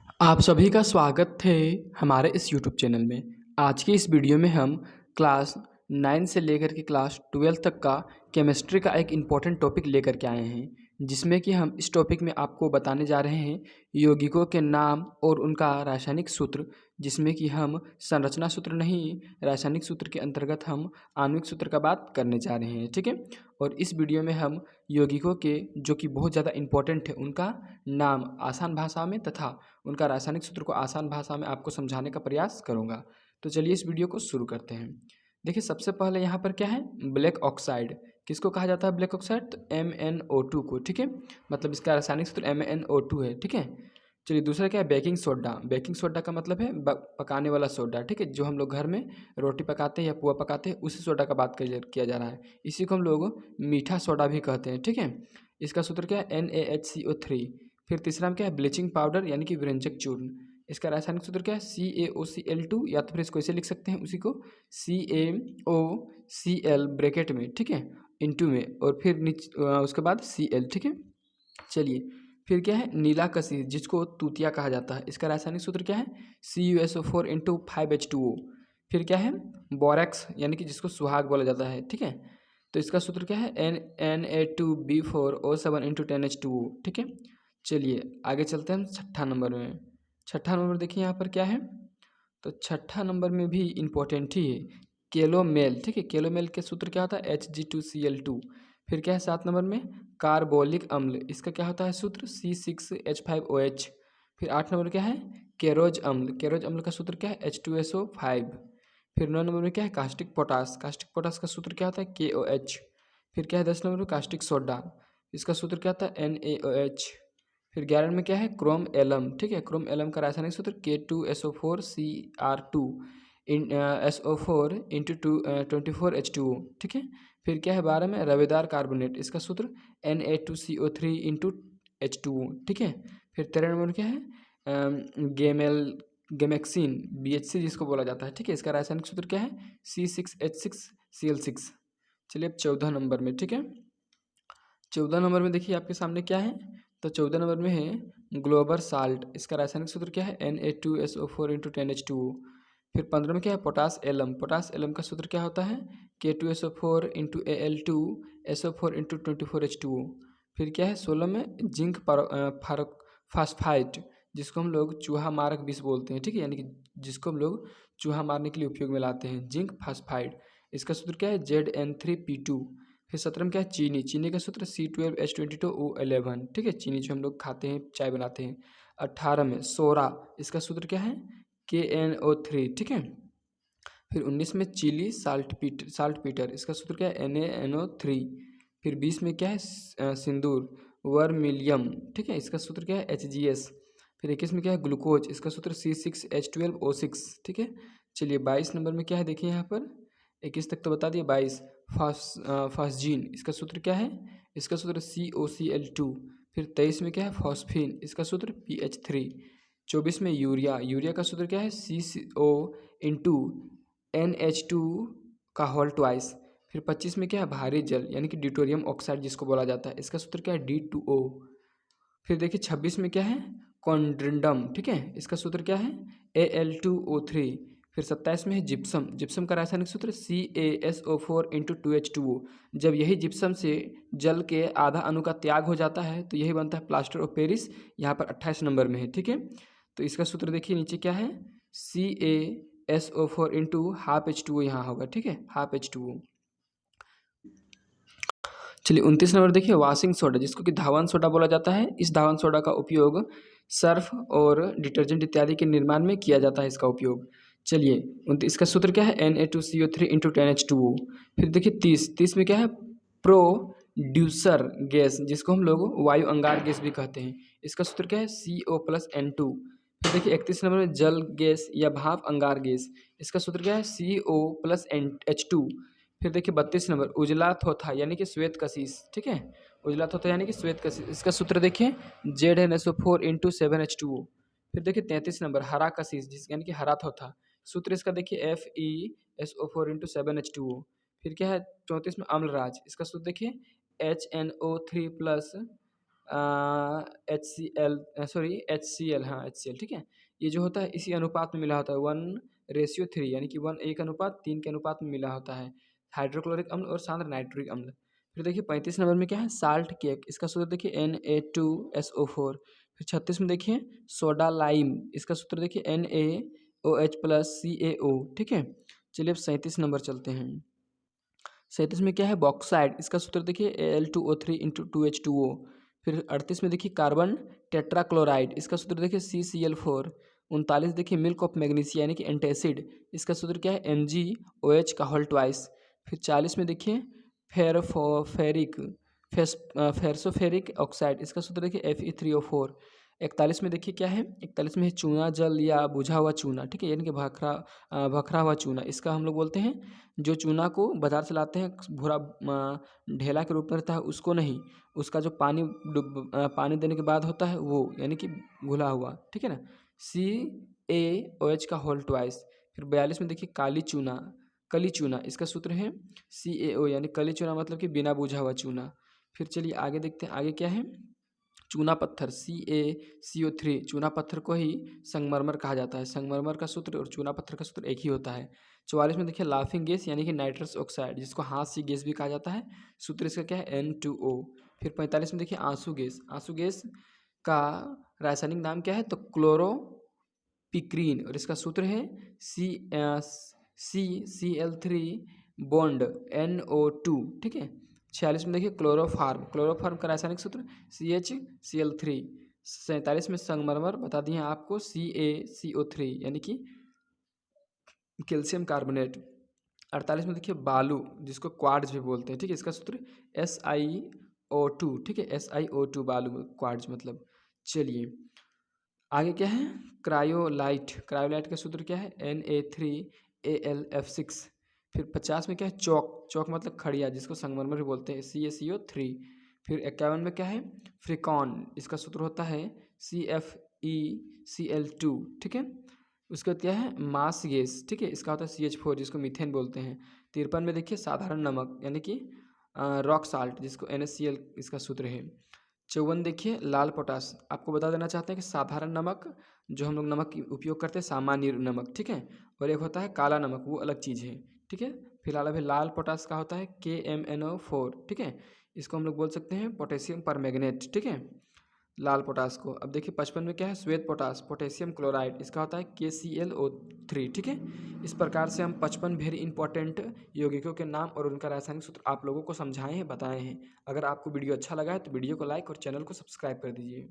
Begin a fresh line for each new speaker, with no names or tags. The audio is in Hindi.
आप सभी का स्वागत है हमारे इस यूट्यूब चैनल में। आज की इस वीडियो में हम क्लास 9 से लेकर के क्लास 12 तक का केमिस्ट्री का एक इम्पॉर्टेंट टॉपिक लेकर के आए हैं, जिसमें कि हम इस टॉपिक में आपको बताने जा रहे हैं यौगिकों के नाम और उनका रासायनिक सूत्र, जिसमें कि हम संरचना सूत्र नहीं, रासायनिक सूत्र के अंतर्गत हम आणविक सूत्र का बात करने जा रहे हैं। ठीक है। और इस वीडियो में हम यौगिकों के जो कि बहुत ज़्यादा इम्पोर्टेंट है उनका नाम आसान भाषा में तथा उनका रासायनिक सूत्र को आसान भाषा में आपको समझाने का प्रयास करूँगा। तो चलिए इस वीडियो को शुरू करते हैं। देखिए, सबसे पहले यहाँ पर क्या है, ब्लैक ऑक्साइड। किसको कहा जाता है ब्लैक ऑक्साइड? तो MnO2 को। ठीक है, मतलब इसका रासायनिक सूत्र MnO2 है। ठीक है। चलिए, दूसरा क्या है, बेकिंग सोडा। बेकिंग सोडा का मतलब है पकाने वाला सोडा। ठीक है, जो हम लोग घर में रोटी पकाते हैं या पुआ पकाते हैं, उसी सोडा का बात किया जा रहा है। इसी को हम लोग मीठा सोडा भी कहते हैं। ठीक है, इसका सूत्र क्या है, NaHCO3। फिर तीसरा में क्या है, ब्लीचिंग पाउडर यानी कि व्यंजक चूर्ण। इसका रासायनिक सूत्र क्या है, CaOCl2, या तो फिर इसको ऐसे लिख सकते हैं उसी को CaOCl ब्रैकेट में, ठीक है, इंटू में, और फिर उसके बाद Cl। ठीक है। चलिए, फिर क्या है, नीला कसीर, जिसको तूतिया कहा जाता है। इसका रासायनिक सूत्र क्या है, CuSO4 इंटू 5H2O। फिर क्या है, बोरेक्स, यानी कि जिसको सुहाग बोला जाता है। ठीक है, तो इसका सूत्र क्या है, Na2B4O7 इंटू 10H2O। ठीक है। चलिए आगे चलते हैं हम छठा नंबर में। छठा नंबर देखिए यहाँ पर क्या है, तो छठा नंबर में भी इम्पोर्टेंट ही है, केलोमेल। ठीक है, केलोमेल के सूत्र क्या होता है, Hg2Cl2। फिर क्या है, 7 नंबर में कार्बोलिक अम्ल। इसका क्या होता है सूत्र, C6H5OH। फिर 8 नंबर क्या है, केरोज अम्ल। केरोज अम्ल का सूत्र क्या है, H2SO5। फिर 9 नंबर में क्या है, कास्टिक पोटास। कास्टिक पोटास का सूत्र क्या होता है, KOH। फिर क्या है 10 नंबर में, कास्टिक सोडा। इसका सूत्र क्या होता है, NaOH। फिर 11 में क्या है, क्रोम एलम। ठीक है, क्रोम एलम का रासायनिक सूत्र K2SO4Cr2 इन SO4 इंटू 24H2O। ठीक है। फिर क्या है 12 में, रवेदार कार्बोनेट। इसका सूत्र Na2CO3 इंटू H2O। ठीक है। फिर 13 नंबर क्या है, गेमेक्सिन, BHC जिसको बोला जाता है। ठीक है, इसका रासायनिक सूत्र क्या है, C6H6Cl6। चलिए अब 14 नंबर में। ठीक है, 14 नंबर में देखिए आपके सामने क्या है, तो 14 नंबर में है ग्लोबल साल्ट। इसका रासायनिक सूत्र क्या है, Na2SO4 इंटू 10H2O। फिर 15 में क्या है, पोटास एलम। पोटास एलम का सूत्र क्या होता है, K2SO4 into Al2SO4 into 24H2O। फिर क्या है 16 में, जिंक फास्फाइट, जिसको हम लोग चूहा मारक विष बोलते हैं। ठीक है, यानी कि जिसको हम लोग चूहा मारने के लिए उपयोग में लाते हैं, जिंक फास्फाइड। इसका सूत्र क्या है, Zn3P2। फिर 17 में क्या है, चीनी। चीनी का सूत्र C12H22O11। ठीक है, चीनी जो हम लोग खाते हैं, चाय बनाते हैं। 18 में सोरा। इसका सूत्र क्या है, KNO3। ठीक है। फिर 19 में चिली साल्ट पीटर। इसका सूत्र क्या है, NaNO3। फिर 20 में क्या है, सिंदूर वर्मिलियम। ठीक है, इसका सूत्र क्या है, HGS। फिर 21 में क्या है, ग्लूकोज। इसका सूत्र C6H12O6। ठीक है। चलिए 22 नंबर में क्या है, देखिए यहाँ पर 21 तक तो बता दिया। 22 फास्जीन। इसका सूत्र क्या है, इसका सूत्र COCl2। फिर 23 में क्या है, फॉस्फीन। इसका सूत्र PH3। 24 में यूरिया। यूरिया का सूत्र क्या है, CCO इंटू NH2 का होल ट्वाइस। फिर 25 में क्या है, भारी जल यानी कि ड्यूटेरियम ऑक्साइड जिसको बोला जाता है। इसका सूत्र क्या है, D2O। फिर देखिए 26 में क्या है, कॉन्ड्रिंडम। ठीक है, इसका सूत्र क्या है, Al2O3। फिर 27 में है जिप्सम। जिप्सम का रासायनिक सूत्र CaSO4 इंटू 2H2O। जब यही जिप्सम से जल के आधा अणु का त्याग हो जाता है तो यही बनता है प्लास्टर ऑफ पेरिस। यहाँ पर 28 नंबर में है। ठीक है, तो इसका सूत्र देखिए नीचे क्या है, CaSO4 इंटू हाफ H2O यहाँ होगा। ठीक है, हाफ H2O। चलिए 29 नंबर देखिए, वॉशिंग सोडा, जिसको कि धावन सोडा बोला जाता है। इस धावन सोडा का उपयोग सर्फ और डिटर्जेंट इत्यादि के निर्माण में किया जाता है इसका उपयोग। चलिए इसका सूत्र क्या है, Na2CO3 इंटू 10H2O। फिर देखिए 30 में क्या है, प्रोड्यूसर गैस, जिसको हम लोग वायु अंगार गैस भी कहते हैं। इसका सूत्र क्या है, CO+N2। फिर देखिए 31 नंबर में जल गैस या भाप अंगार गैस। इसका सूत्र क्या है, CO+H2। फिर देखिए 32 नंबर, उजला थोथा यानी कि श्वेत कशिश। ठीक है, उजला थोथा यानी कि श्वेत कशिश। इसका सूत्र देखिए ZnSO4 इंटू 7H2O। फिर देखिए 33 नंबर, हरा कशिश, जिस यानी कि हरा थोथा। सूत्र इसका देखिए FeSO4 इंटू 7H2O। फिर क्या है 34 में, अम्लराज। इसका सूत्र देखिए HNO3 plus HCl, sorry HCl, हाँ HCl, ठीक है। ये जो होता है इसी अनुपात में मिला होता है, 1:3, यानी कि 1:3 के अनुपात में मिला होता है हाइड्रोक्लोरिक अम्ल और सांद्र नाइट्रिक अम्ल। फिर देखिए 35 नंबर में क्या है, साल्ट केक, इसका सूत्र देखिए Na2SO4। फिर 36 में देखिए सोडा लाइम, इसका सूत्र देखिए NaOH+CaO, ठीक है। चलिए अब 37 नंबर चलते हैं। 37 में क्या है, बॉक्साइड, इसका सूत्र देखिए Al2O3 × 2H2O। फिर 38 में देखिए कार्बन टेट्राक्लोराइड, इसका सूत्र देखिए CCl4। 39 देखिए मिल्क ऑफ मैग्नीशिया यानी कि एंटासिड, इसका सूत्र क्या है MgOH का होल ट्वाइस। फिर 40 में देखिए फेरोफेरिक फेरसोफेरिक ऑक्साइड, इसका सूत्र देखिए Fe3O4। 41 में देखिए क्या है, 41 में है चूना जल या बुझा हुआ चूना, ठीक है, यानी कि भखरा हुआ चूना, इसका हम लोग बोलते हैं जो चूना को बाजार से लाते हैं भूरा ढेला के रूप में रहता है, उसको नहीं, उसका जो पानी देने के बाद होता है वो, यानी कि घुला हुआ, ठीक है ना, CaOH का होल ट्वाइस। फिर 42 में देखिए कली चूना, इसका सूत्र है CaO, यानी कली चूना मतलब कि बिना बुझा हुआ चूना। फिर चलिए आगे देखते हैं, आगे क्या है, चूना पत्थर CaCO3, चूना पत्थर को ही संगमरमर कहा जाता है, संगमरमर का सूत्र और चूना पत्थर का सूत्र एक ही होता है। 44 में देखिए लाफिंग गैस यानी कि नाइट्रस ऑक्साइड, जिसको हास्य गैस भी कहा जाता है, सूत्र इसका क्या है N2O। फिर 45 में देखिए आंसू गैस का रासायनिक नाम क्या है, तो क्लोरोपिक्रीन, और इसका सूत्र है CCl3 बॉन्ड NO2, ठीक है। 46 में देखिए क्लोरोफार्म का रासायनिक सूत्र CHCl3। 47 में संगमरमर बता दिए आपको CaCO3 यानी कि कैल्शियम कार्बोनेट। 48 में देखिए बालू, जिसको क्वार्ट्ज भी बोलते हैं, ठीक है, इसका सूत्र SiO2, ठीक है, SiO2 बालू क्वार्ट्ज मतलब। चलिए आगे क्या है, क्रायोलाइट का सूत्र क्या है Na3AlF6। फिर 50 में क्या है, चौक मतलब खड़िया, जिसको संगमरमर भी बोलते हैं, CaCO3। फिर 51 में क्या है, फ्रिकॉन, इसका सूत्र होता है CFeCl2, ठीक है। उसके बाद क्या है, मास गैस, ठीक है, इसका होता है CH4, जिसको मीथेन बोलते हैं। 53 में देखिए साधारण नमक यानी कि रॉक साल्ट, जिसको NaCl इसका सूत्र है। 54 देखिए लाल पोटास, आपको बता देना चाहते हैं कि साधारण नमक जो हम लोग नमक की उपयोग करते हैं, सामान्य नमक, ठीक है, और एक होता है काला नमक, वो अलग चीज़ है, ठीक है। फिलहाल अभी लाल पोटास का होता है KMnO4, ठीक है, इसको हम लोग बोल सकते हैं पोटेशियम परमैंगनेट, ठीक है, लाल पोटास को। अब देखिए 55 में क्या है, श्वेत पोटास, पोटेशियम क्लोराइड, इसका होता है KClO3, ठीक है। इस प्रकार से हम 55 वेरी इंपॉर्टेंट यौगिकों के नाम और उनका रासायनिक सूत्र आप लोगों को समझाए हैं, बताए हैं। अगर आपको वीडियो अच्छा लगा है तो वीडियो को लाइक और चैनल को सब्सक्राइब कर दीजिए।